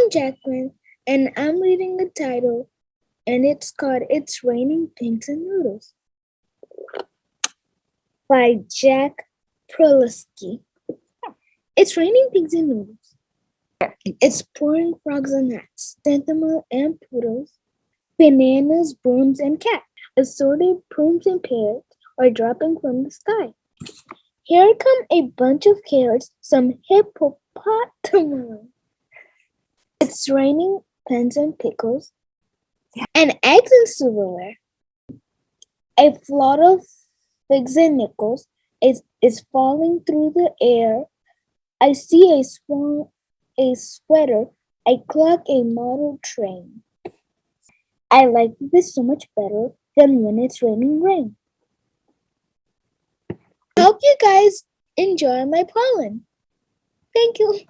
I'm Jacqueline, and I'm reading the title, and it's called It's Raining Pinks and Noodles by Jack Prelutsky. It's raining pigs and noodles. It's pouring frogs and gnats, sentinel and poodles, bananas, brooms, and cats. Assorted prunes and pears are dropping from the sky. Here come a bunch of carrots, some hippopotamus. It's raining pens and pickles, and eggs and silverware. A flood of figs and nickels is falling through the air. I see a sweater, a clock, a model train. I like this so much better than when it's raining rain. I hope you guys enjoy my pollen. Thank you.